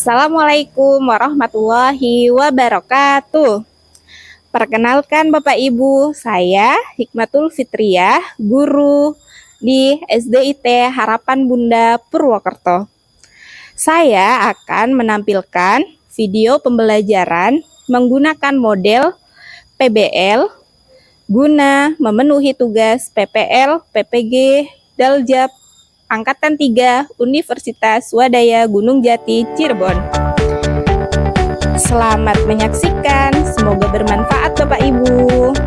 Assalamualaikum warahmatullahi wabarakatuh. Perkenalkan Bapak Ibu, saya Hikmatul Fitriah, guru di SDIT Harapan Bunda Purwokerto. Saya akan menampilkan video pembelajaran menggunakan model PBL guna memenuhi tugas PPL, PPG, Daljab Angkatan 3 Universitas Wadaya Gunung Jati, Cirebon. Selamat menyaksikan, semoga bermanfaat Bapak Ibu.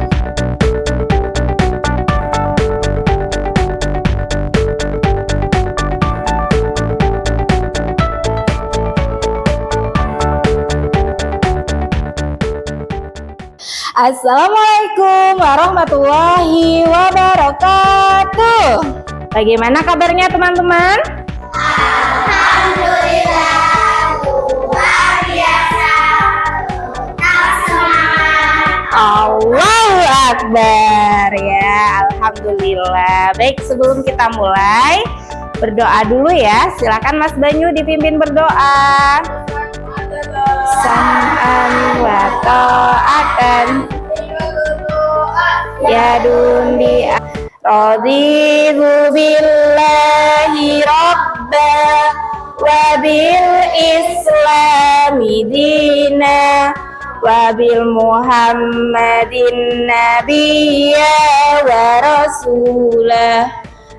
Assalamualaikum warahmatullahi wabarakatuh. Bagaimana kabarnya teman-teman? Alhamdulillah, luar biasa. Tetap semangat. Allahu Akbar ya, Alhamdulillah. Baik, sebelum kita mulai berdoa dulu ya. Silakan Mas Banyu dipimpin berdoa. Sam'an wa ta'atan ya dunia. Raditu billahi rabba wa bil islami dina wa bil muhammadin nabiyya wa rasulah.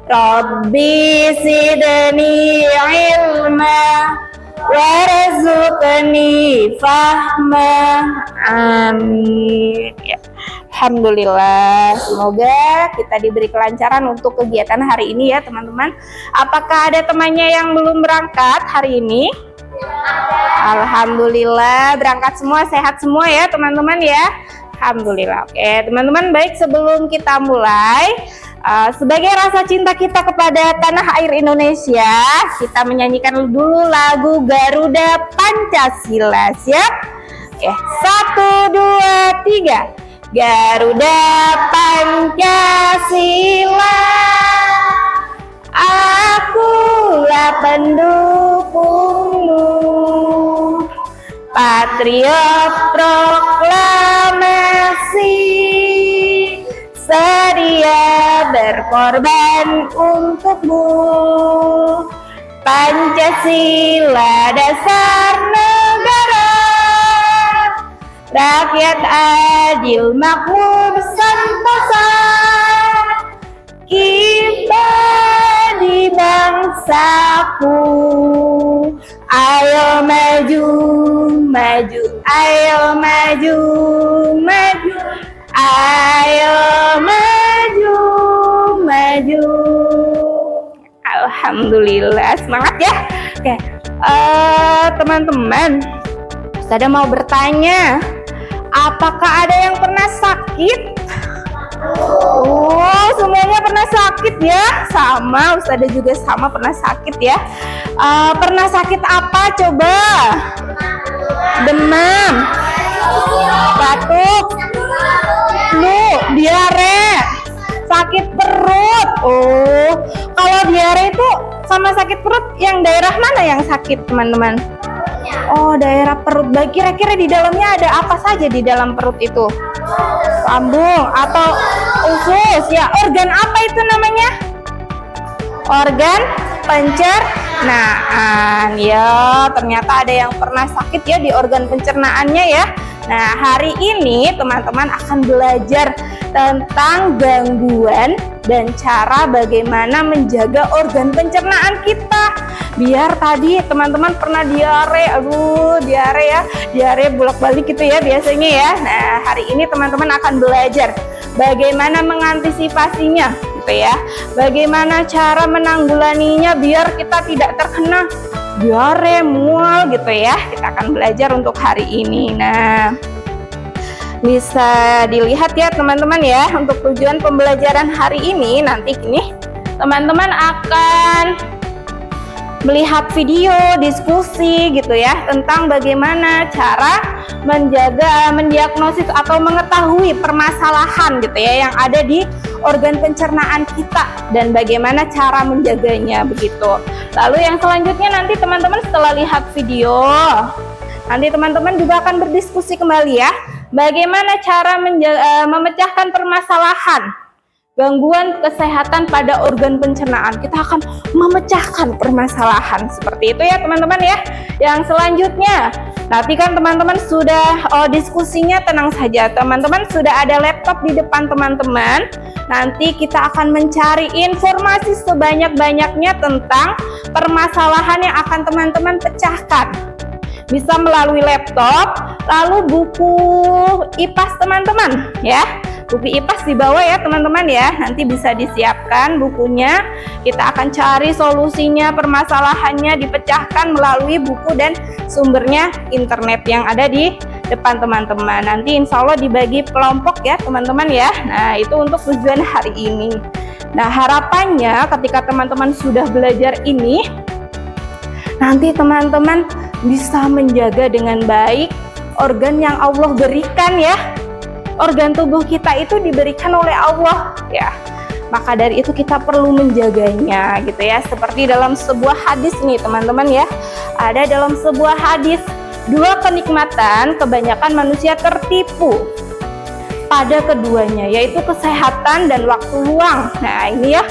Rabbi sidni ilma warzuqni fahma. Amin ya. Alhamdulillah, semoga kita diberi kelancaran untuk kegiatan hari ini ya teman-teman. Apakah ada temannya yang belum berangkat hari ini? Alhamdulillah, berangkat semua, sehat semua ya teman-teman ya. Alhamdulillah. Oke teman-teman, baik, sebelum kita mulai, sebagai rasa cinta kita kepada tanah air Indonesia, kita menyanyikan dulu lagu Garuda Pancasila, siap? Oke, 1, 2, 3. Garuda Pancasila, akulah pendukungmu. Patriot proklamasi, sedia berkorban untukmu. Pancasila dasar negara, rakyat adil makmur sentosa, kibar di bangsaku. Ayo maju, maju, ayo maju, maju, ayo maju, maju. Alhamdulillah, semangat ya. Oke, teman-teman, saya mau bertanya, apakah ada yang pernah sakit? Oh, semuanya pernah sakit ya? Sama, Ustazah juga sama pernah sakit ya. Pernah sakit apa coba? Demam, batuk, flu, diare, sakit perut. Oh, kalau diare itu sama sakit perut, yang daerah mana yang sakit teman-teman? Oh, daerah perut. Baik, kira-kira di dalamnya ada apa saja di dalam perut itu? Lambung atau usus ya? Organ apa itu namanya? Organ pencernaan ya. Ternyata ada yang pernah sakit ya di organ pencernaannya ya. Nah, hari ini teman-teman akan belajar tentang gangguan dan cara bagaimana menjaga organ pencernaan kita. Biar tadi teman-teman pernah diare, aduh diare ya, diare bolak-balik gitu ya biasanya ya. Nah, hari ini teman-teman akan belajar bagaimana mengantisipasinya gitu ya. Bagaimana cara menanggulanginya biar kita tidak terkena diare, mual gitu ya. Kita akan belajar untuk hari ini. Nah, bisa dilihat ya teman-teman ya, untuk tujuan pembelajaran hari ini nanti gini, teman-teman akan melihat video, diskusi gitu ya, tentang bagaimana cara mendiagnosis atau mengetahui permasalahan gitu ya yang ada di organ pencernaan kita dan bagaimana cara menjaganya begitu. Lalu yang selanjutnya nanti teman-teman setelah lihat video, nanti teman-teman juga akan berdiskusi kembali ya, bagaimana cara memecahkan permasalahan gangguan kesehatan pada organ pencernaan. Kita akan memecahkan permasalahan seperti itu ya teman-teman ya. Yang selanjutnya, nanti kan teman-teman sudah diskusinya tenang saja. Teman-teman sudah ada laptop di depan teman-teman. Nanti kita akan mencari informasi sebanyak-banyaknya tentang permasalahan yang akan teman-teman pecahkan. Bisa melalui laptop, lalu buku IPAS teman-teman ya. Buku IPAS di bawah ya teman-teman ya, nanti bisa disiapkan bukunya. Kita akan cari solusinya, permasalahannya dipecahkan melalui buku dan sumbernya internet yang ada di depan teman-teman. Nanti insya Allah dibagi kelompok ya teman-teman ya. Nah itu untuk tujuan hari ini. Nah harapannya ketika teman-teman sudah belajar ini, nanti teman-teman bisa menjaga dengan baik organ yang Allah berikan ya. Organ tubuh kita itu diberikan oleh Allah ya, maka dari itu kita perlu menjaganya gitu ya. Seperti dalam sebuah hadis nih teman-teman ya, ada dalam sebuah hadis, dua kenikmatan kebanyakan manusia tertipu pada keduanya, yaitu kesehatan dan waktu luang. Nah ini ya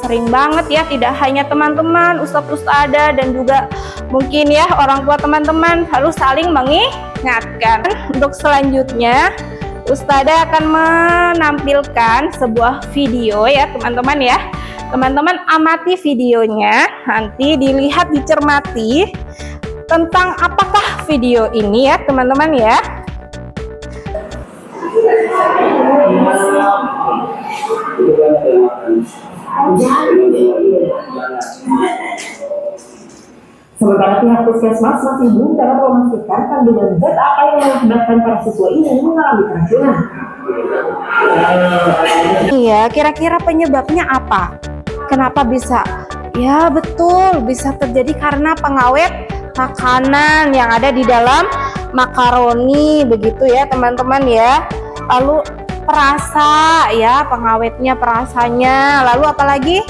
sering banget ya, tidak hanya teman-teman, ustadz-ustadzah dan juga mungkin ya orang tua teman-teman harus saling mengingatkan. Untuk selanjutnya Ustadzah akan menampilkan sebuah video ya teman-teman ya. Teman-teman amati videonya, nanti dilihat, dicermati tentang apakah video ini ya teman-teman ya. Sementara pihak puskesmas masih belum dapat memastikan kandungan zat apa yang mengakibatkan para siswa ini mengalami keracunan. Iya, kira-kira penyebabnya apa? Kenapa bisa? Ya betul, bisa terjadi karena pengawet makanan yang ada di dalam makaroni begitu ya teman-teman ya. Lalu perasa ya, pengawetnya perasanya. Lalu apalagi?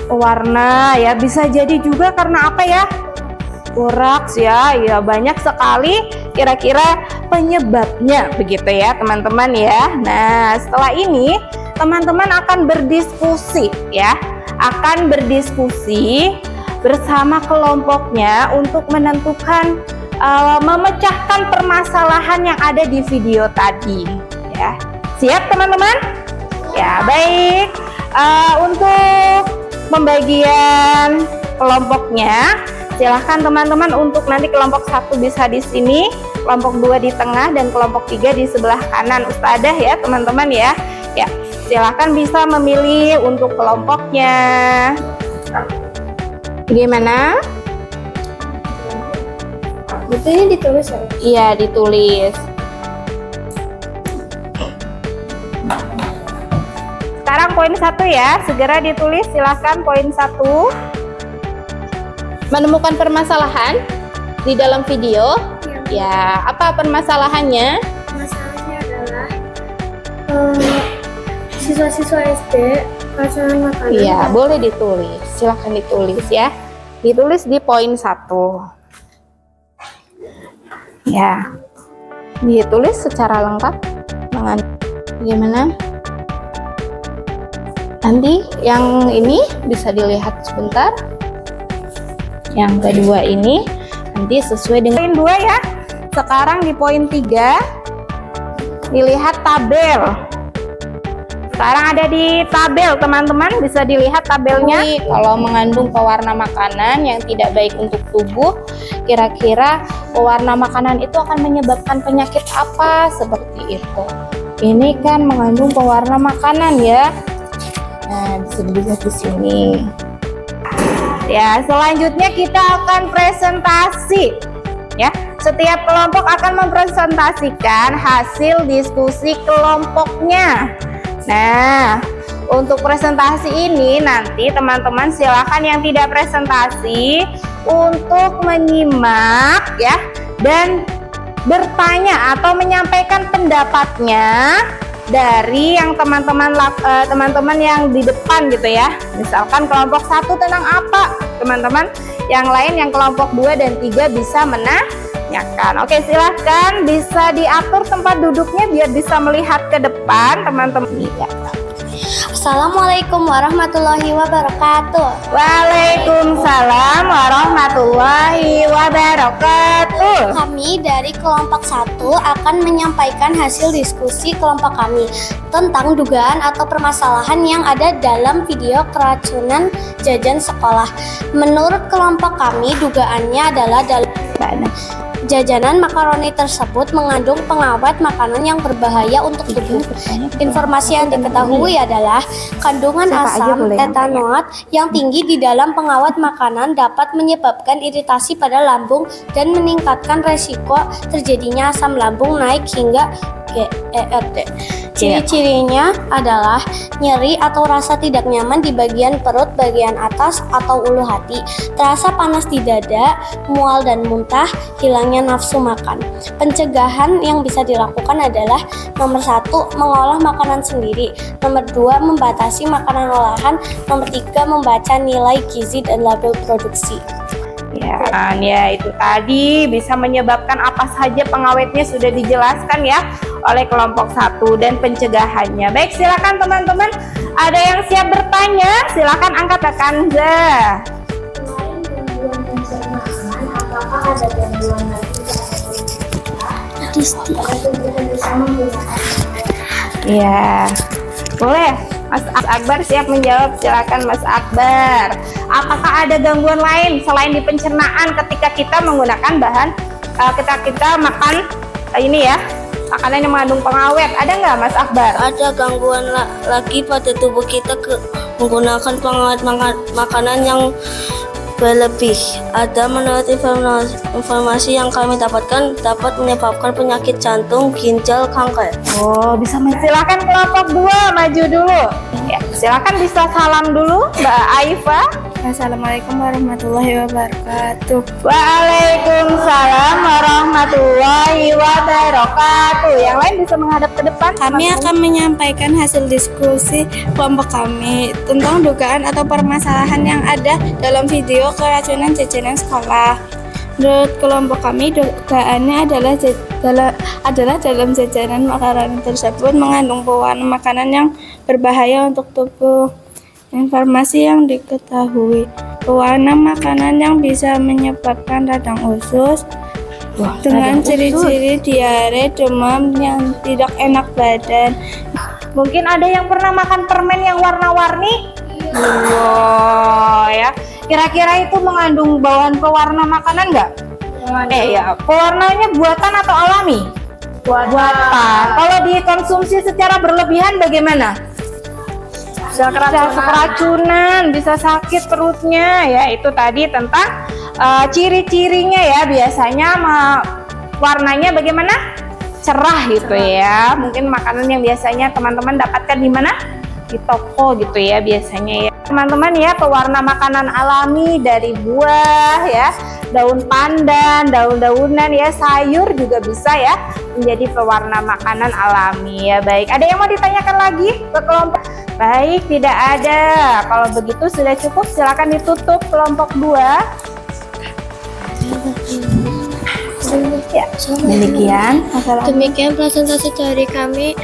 Warna ya, bisa jadi juga karena apa ya? Boraks ya, ya banyak sekali kira-kira penyebabnya begitu ya teman-teman ya. Nah setelah ini teman-teman akan berdiskusi ya, akan berdiskusi bersama kelompoknya untuk menentukan memecahkan permasalahan yang ada di video tadi ya. Siap teman-teman? Ya baik. Untuk pembagian kelompoknya, silahkan teman-teman untuk nanti kelompok 1 bisa di sini, kelompok 2 di tengah, dan kelompok 3 di sebelah kanan ustadzah ya teman-teman ya. Ya, silahkan bisa memilih untuk kelompoknya. Gimana? Betulnya ditulis ya? Iya, ditulis. Sekarang poin 1 ya, segera ditulis silahkan poin 1. Menemukan permasalahan di dalam video. Ya, apa permasalahannya? Masalahnya adalah siswa-siswa SD keracunan makanan. Iya, boleh ditulis. Silahkan ditulis ya. Ditulis di poin 1. Ya, ditulis secara lengkap. Bagaimana? Nanti yang ini bisa dilihat sebentar. Yang kedua ini nanti sesuai dengan poin 2 ya. Sekarang di poin 3 dilihat tabel. Sekarang ada di tabel teman-teman, bisa dilihat tabelnya. Kalau mengandung pewarna makanan yang tidak baik untuk tubuh, kira-kira pewarna makanan itu akan menyebabkan penyakit apa? Seperti itu. Ini kan mengandung pewarna makanan ya. Nah, bisa dilihat di sini. Ya, selanjutnya kita akan presentasi. Ya, setiap kelompok akan mempresentasikan hasil diskusi kelompoknya. Nah, Untuk presentasi ini nanti teman-teman silakan yang tidak presentasi untuk menyimak ya dan bertanya atau menyampaikan pendapatnya dari yang teman-teman yang di depan gitu ya. Misalkan kelompok 1 tentang apa, teman-teman yang lain yang kelompok 2 dan 3 bisa menanyakan. Oke, silahkan bisa diatur tempat duduknya biar bisa melihat ke depan teman-teman. Assalamualaikum warahmatullahi wabarakatuh. Waalaikumsalam warahmatullahi wabarakatuh. Kami dari kelompok 1 akan menyampaikan hasil diskusi kelompok kami tentang dugaan atau permasalahan yang ada dalam video keracunan jajan sekolah. Menurut kelompok kami, dugaannya adalah dalam jajanan makaroni tersebut mengandung pengawet makanan yang berbahaya untuk tubuh. Informasi yang diketahui adalah kandungan asam etanoat yang tinggi di dalam pengawet makanan dapat menyebabkan iritasi pada lambung dan meningkatkan resiko terjadinya asam lambung naik hingga GERD. Ciri-cirinya adalah nyeri atau rasa tidak nyaman di bagian perut bagian atas atau ulu hati, terasa panas di dada, mual dan muntah, hilangnya nafsu makan. Pencegahan yang bisa dilakukan adalah nomor 1, mengolah makanan sendiri, nomor 2, membatasi makanan olahan, nomor 3, membaca nilai gizi dan label produksi. Ya, itu tadi bisa menyebabkan apa saja pengawetnya sudah dijelaskan ya oleh kelompok 1 dan pencegahannya. Baik, silakan teman-teman. Ada yang siap bertanya? Silakan angkat Kanza. Selain gangguan pencernaan, apakah ada gangguan lagi Ya, boleh. Mas Akbar siap menjawab, silakan Mas Akbar. Apakah ada gangguan lain selain di pencernaan ketika kita menggunakan bahan kita makan ini ya, makanan yang mengandung pengawet? Ada nggak Mas Akbar? Ada gangguan lagi pada tubuh kita menggunakan pengawet makanan yang berlebih. Ada menurut informasi yang kami dapatkan dapat menyebabkan penyakit jantung, ginjal, kanker. Oh, bisa silakan kelompok 2 maju dulu. Ya, silakan bisa salam dulu Mbak Aifa. Assalamualaikum warahmatullahi wabarakatuh. Waalaikumsalam warahmatullahi wabarakatuh. Yang lain bisa menghadap ke depan. Kami akan menyampaikan hasil diskusi kelompok kami tentang dugaan atau permasalahan yang ada dalam video keracunan jajanan sekolah. Menurut kelompok kami, dugaannya adalah dalam jajanan makanan tersebut mengandung pewarna makanan yang berbahaya untuk tubuh. Informasi yang diketahui, pewarna makanan yang bisa menyebabkan radang usus dengan ciri-ciri diare, demam, yang tidak enak badan. Mungkin ada yang pernah makan permen yang warna-warni? Wow, ya. Kira-kira itu mengandung bawaan pewarna makanan nggak? Ya, pewarnanya buatan atau alami? Buatan. Kalau dikonsumsi secara berlebihan bagaimana? Bisa keracunan, bisa sakit perutnya ya. Itu tadi tentang ciri-cirinya ya. Biasanya warnanya bagaimana? Cerah gitu ya. Mungkin makanan yang biasanya teman-teman dapatkan di mana? Di toko gitu ya biasanya ya. Teman-teman ya, pewarna makanan alami dari buah ya, daun pandan, daun-daunan ya, sayur juga bisa ya menjadi pewarna makanan alami ya. Baik, ada yang mau ditanyakan lagi ke kelompok? Baik, tidak ada. Kalau begitu sudah cukup, silakan ditutup kelompok 2. Ya, Demikian presentasi dari kami.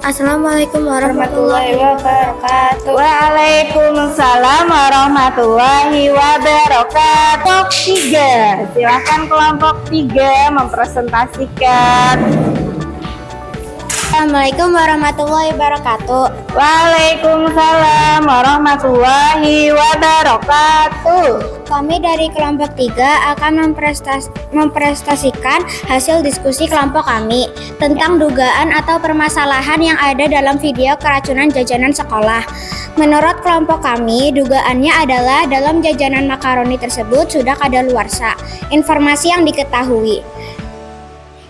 Assalamualaikum warahmatullahi wabarakatuh. Waalaikumsalam warahmatullahi wabarakatuh. 3, silakan kelompok 3 mempresentasikan. Assalamualaikum warahmatullahi wabarakatuh. Waalaikumsalam warahmatullahi wabarakatuh. Kami dari kelompok 3 akan mempresentasikan hasil diskusi kelompok kami tentang dugaan atau permasalahan yang ada dalam video keracunan jajanan sekolah. Menurut kelompok kami, dugaannya adalah dalam jajanan makaroni tersebut sudah kadaluarsa. Informasi yang diketahui,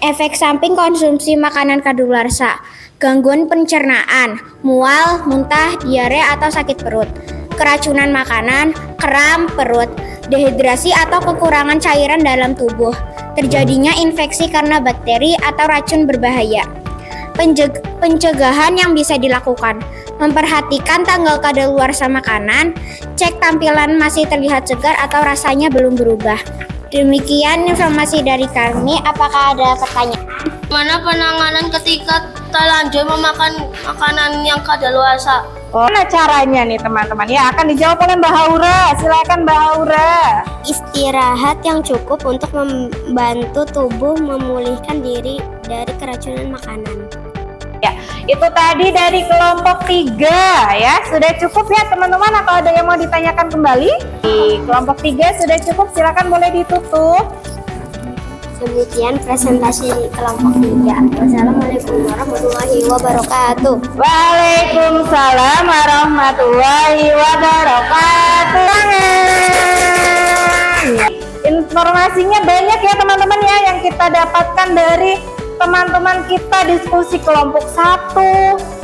efek samping konsumsi makanan kadaluarsa. gangguan pencernaan, mual, muntah, diare atau sakit perut, keracunan makanan, kram perut, dehidrasi atau kekurangan cairan dalam tubuh, terjadinya infeksi karena bakteri atau racun berbahaya. Pencegahan yang bisa dilakukan: memperhatikan tanggal kadaluarsa makanan, cek tampilan masih terlihat segar atau rasanya belum berubah. Demikian informasi dari kami. Apakah ada pertanyaan? Mana penanganan ketika terlanjur memakan makanan yang kadaluarsa? Nah, caranya nih teman-teman ya akan dijawab oleh Mbak Haura. Silakan Mbak Haura. Istirahat yang cukup untuk membantu tubuh memulihkan diri dari keracunan makanan. Ya, itu tadi dari kelompok 3 ya. Sudah cukup ya teman-teman, atau ada yang mau ditanyakan kembali? Di kelompok 3 sudah cukup, silakan boleh ditutup. Demikian presentasi kelompok 3. Wassalamualaikum warahmatullahi wabarakatuh. Waalaikumsalam warahmatullahi wabarakatuh. Informasinya banyak ya teman-teman ya yang kita dapatkan dari teman-teman kita diskusi kelompok 1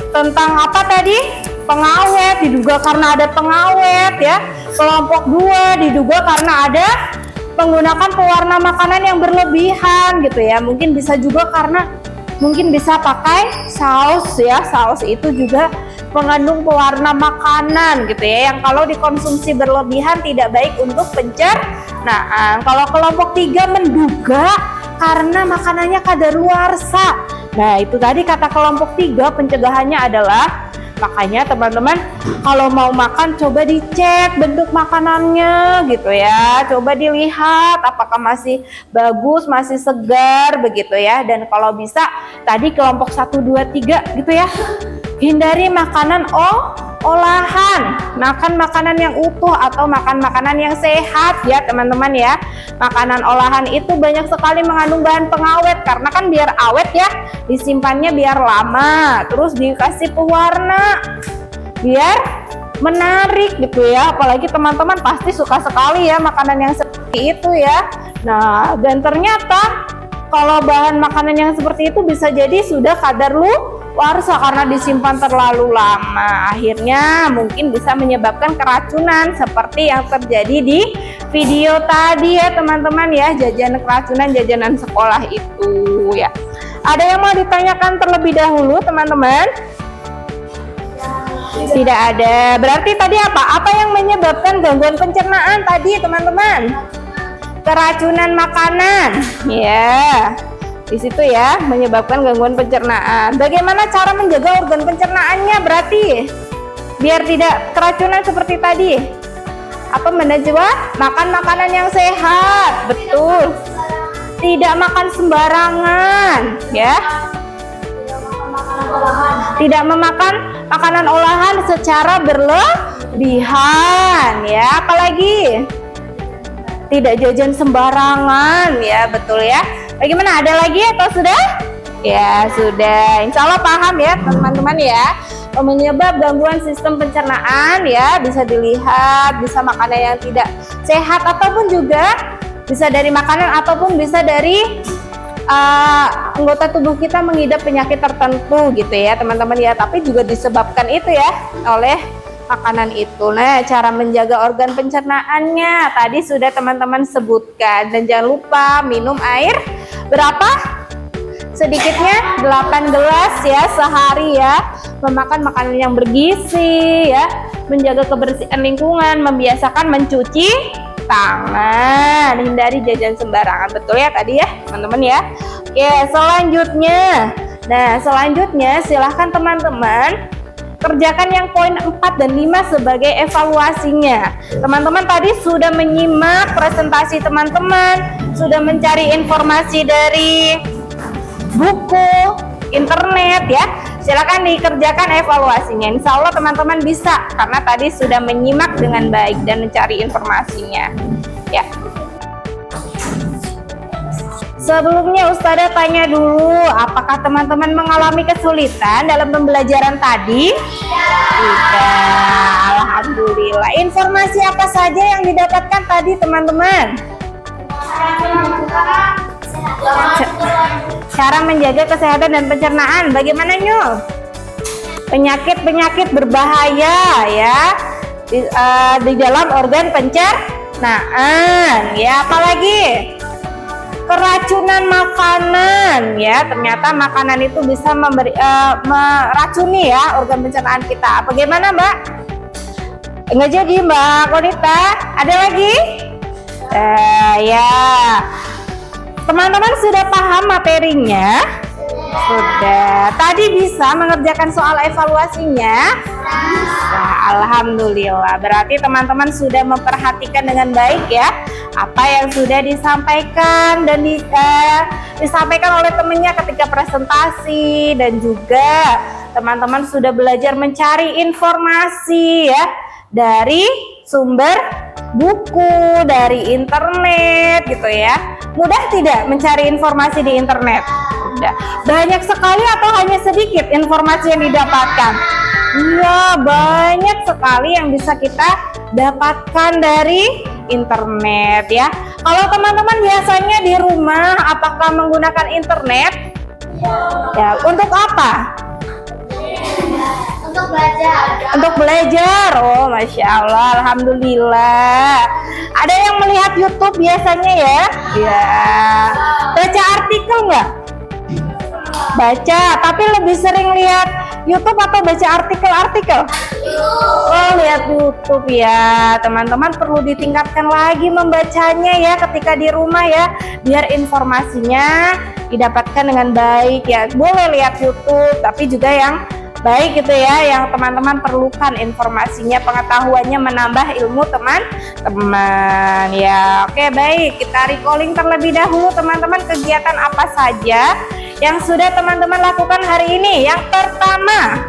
tentang apa tadi? Pengawet, diduga karena ada pengawet ya. Kelompok 2 diduga karena ada menggunakan pewarna makanan yang berlebihan gitu ya. Mungkin bisa juga karena mungkin bisa pakai saus ya. Saus itu juga mengandung pewarna makanan gitu ya, yang kalau dikonsumsi berlebihan tidak baik untuk pencernaan. Kalau kelompok 3 menduga karena makanannya kadaluarsa. Nah, itu tadi kata kelompok 3, pencegahannya adalah, makanya teman-teman kalau mau makan coba dicek bentuk makanannya gitu ya. Coba dilihat apakah masih bagus, masih segar begitu ya. Dan kalau bisa tadi kelompok 1, 2, 3 gitu ya. Hindari makanan olahan, makan makanan yang utuh atau makan makanan yang sehat ya teman-teman ya. Makanan olahan itu banyak sekali mengandung bahan pengawet, karena kan biar awet ya, disimpannya biar lama, terus dikasih pewarna biar menarik gitu ya. Apalagi teman-teman pasti suka sekali ya makanan yang seperti itu ya. Nah, dan ternyata kalau bahan makanan yang seperti itu bisa jadi sudah kadaluarsa karena disimpan terlalu lama. Akhirnya mungkin bisa menyebabkan keracunan seperti yang terjadi di video tadi ya teman-teman ya. Jajanan keracunan jajanan sekolah itu ya. Ada yang mau ditanyakan terlebih dahulu teman-teman? Tidak ada. Berarti tadi apa? Apa yang menyebabkan gangguan pencernaan tadi teman-teman? Keracunan makanan ya. Di situ ya, menyebabkan gangguan pencernaan. Bagaimana cara menjaga organ pencernaannya berarti? Biar tidak keracunan seperti tadi. Apa menajwa? Makan makanan yang sehat. Betul. Tidak makan sembarangan ya. Tidak memakan makanan olahan secara berlebihan ya. Apalagi? Tidak jajan sembarangan ya, betul ya. Bagaimana, ada lagi atau sudah? Ya sudah, insya Allah paham ya teman-teman ya. Penyebab gangguan sistem pencernaan ya bisa dilihat, bisa makanan yang tidak sehat ataupun juga bisa dari makanan ataupun bisa dari anggota tubuh kita mengidap penyakit tertentu gitu ya teman-teman ya. Tapi juga disebabkan itu ya oleh makanan itu. Nah, cara menjaga organ pencernaannya tadi sudah teman-teman sebutkan. Dan jangan lupa minum air berapa? Sedikitnya 8 gelas ya sehari ya. Memakan makanan yang bergizi ya. Menjaga kebersihan lingkungan, membiasakan mencuci tangan, hindari jajan sembarangan. Betul ya tadi ya teman-teman ya. Oke, selanjutnya. Nah, selanjutnya silahkan teman-teman kerjakan yang poin 4 dan 5 sebagai evaluasinya. Teman-teman tadi sudah menyimak presentasi teman-teman, sudah mencari informasi dari buku, internet ya. Silakan dikerjakan evaluasinya. Insya Allah teman-teman bisa, karena tadi sudah menyimak dengan baik dan mencari informasinya. Ya. Sebelumnya Ustazah tanya dulu, apakah teman-teman mengalami kesulitan dalam pembelajaran tadi? Tidak, alhamdulillah. Informasi apa saja yang didapatkan tadi teman-teman? cara menjaga kesehatan dan pencernaan. Bagaimana Nyul? Penyakit-penyakit berbahaya ya di dalam organ pencernaan. Ya, apalagi? Keracunan makanan ya, ternyata makanan itu bisa meracuni ya organ pencernaan kita. Bagaimana Mbak? Enggak jadi Mbak Konita. Ada lagi? Ya, teman-teman sudah paham materinya? Sudah. Tadi bisa mengerjakan soal evaluasinya? Nah, alhamdulillah. Berarti teman-teman sudah memperhatikan dengan baik ya apa yang sudah disampaikan dan disampaikan oleh temannya ketika presentasi, dan juga teman-teman sudah belajar mencari informasi ya dari sumber buku, dari internet gitu ya. Mudah tidak mencari informasi di internet? Mudah. Banyak sekali atau hanya sedikit informasi yang didapatkan? Iya, banyak sekali yang bisa kita dapatkan dari internet ya. Kalau teman-teman biasanya di rumah apakah menggunakan internet? Ya, untuk apa? Untuk belajar. Untuk belajar. Oh, Masya Allah, alhamdulillah. Ada yang melihat YouTube biasanya ya? Ya. Baca artikel nggak? Baca, tapi lebih sering lihat YouTube atau baca artikel-artikel? Oh, lihat YouTube ya. Teman-teman perlu ditingkatkan lagi membacanya ya ketika di rumah ya, biar informasinya didapatkan dengan baik ya. Boleh lihat YouTube, tapi juga yang baik gitu ya, yang teman-teman perlukan informasinya, pengetahuannya, menambah ilmu teman-teman ya. Oke, baik, kita recalling terlebih dahulu teman-teman kegiatan apa saja yang sudah teman-teman lakukan hari ini. Yang pertama,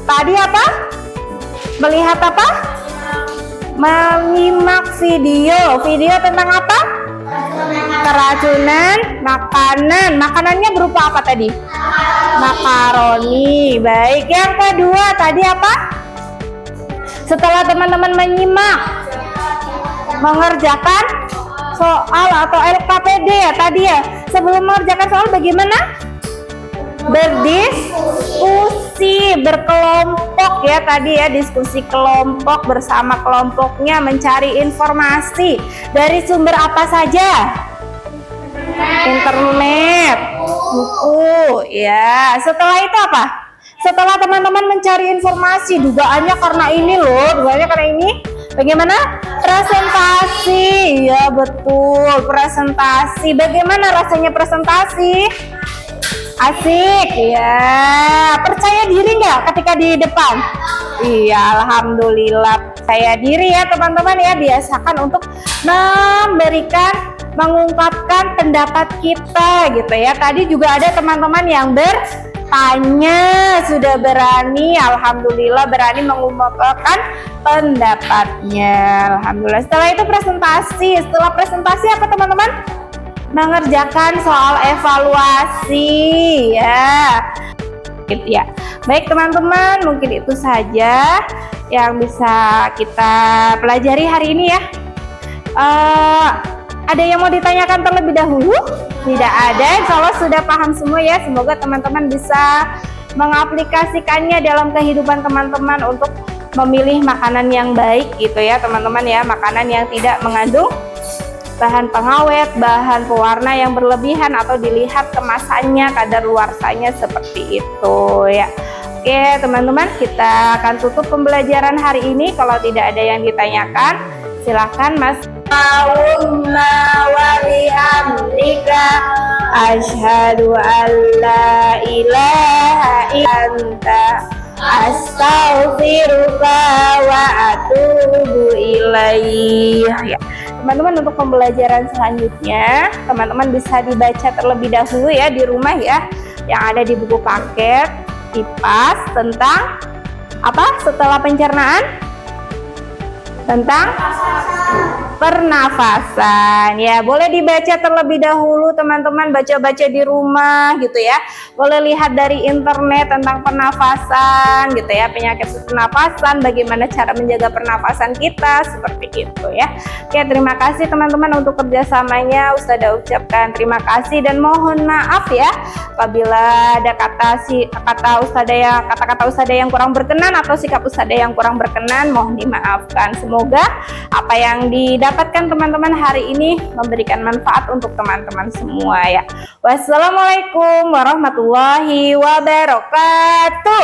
tadi apa? Melihat apa? Menyimak video. Video tentang apa? Keracunan makanan. Makanannya berupa apa tadi? Makaroni. Baik, yang kedua tadi apa? Setelah teman-teman menyimak, mengerjakan soal atau LKPD ya tadi ya. Sebelum mengerjakan soal bagaimana? Berdiskusi, berkelompok ya tadi ya, diskusi kelompok bersama kelompoknya, mencari informasi dari sumber apa saja? Internet, buku ya. Setelah itu apa? Setelah teman-teman mencari informasi, dugaannya karena ini loh, dugaannya karena ini, bagaimana? Presentasi. Ya betul, presentasi. Bagaimana rasanya presentasi? Asik ya. Percaya diri nggak ketika di depan? Iya, alhamdulillah percaya diri ya teman-teman ya. Biasakan untuk mengungkapkan pendapat kita gitu ya. Tadi juga ada teman-teman yang bertanya, sudah berani, alhamdulillah berani mengungkapkan pendapatnya. Alhamdulillah. Setelah itu presentasi. Setelah presentasi apa teman-teman? Mengerjakan soal evaluasi ya. Gitu ya. Baik teman-teman, mungkin itu saja yang bisa kita pelajari hari ini ya. Ada yang mau ditanyakan terlebih dahulu? Tidak ada, insya Allah sudah paham semua ya. Semoga teman-teman bisa mengaplikasikannya dalam kehidupan teman-teman untuk memilih makanan yang baik gitu ya teman-teman ya. Makanan yang tidak mengandung bahan pengawet, bahan pewarna yang berlebihan, atau dilihat kemasannya, kadaluarsanya seperti itu ya. Oke teman-teman, kita akan tutup pembelajaran hari ini. Kalau tidak ada yang ditanyakan, silahkan Mas. Allahumma wa bihamdika asyhadu an la ilaha illa anta astaghfiruka wa atubu ilaih ya. Teman-teman, untuk pembelajaran selanjutnya teman-teman bisa dibaca terlebih dahulu ya di rumah ya, yang ada di buku paket IPAS tentang apa setelah pencernaan, tentang pernafasan. Ya, boleh dibaca terlebih dahulu teman-teman, baca-baca di rumah gitu ya. Boleh lihat dari internet tentang pernafasan gitu ya, penyakit pernafasan, bagaimana cara menjaga pernafasan kita, seperti itu ya. Oke, terima kasih teman-teman untuk kerjasamanya. Ustazah ucapkan terima kasih dan mohon maaf ya apabila ada kata-kata Ustazah yang kurang berkenan atau sikap Ustazah yang kurang berkenan, mohon dimaafkan. Semoga apa yang didapatkan teman-teman hari ini memberikan manfaat untuk teman-teman semua ya. Wassalamualaikum warahmatullahi wabarakatuh.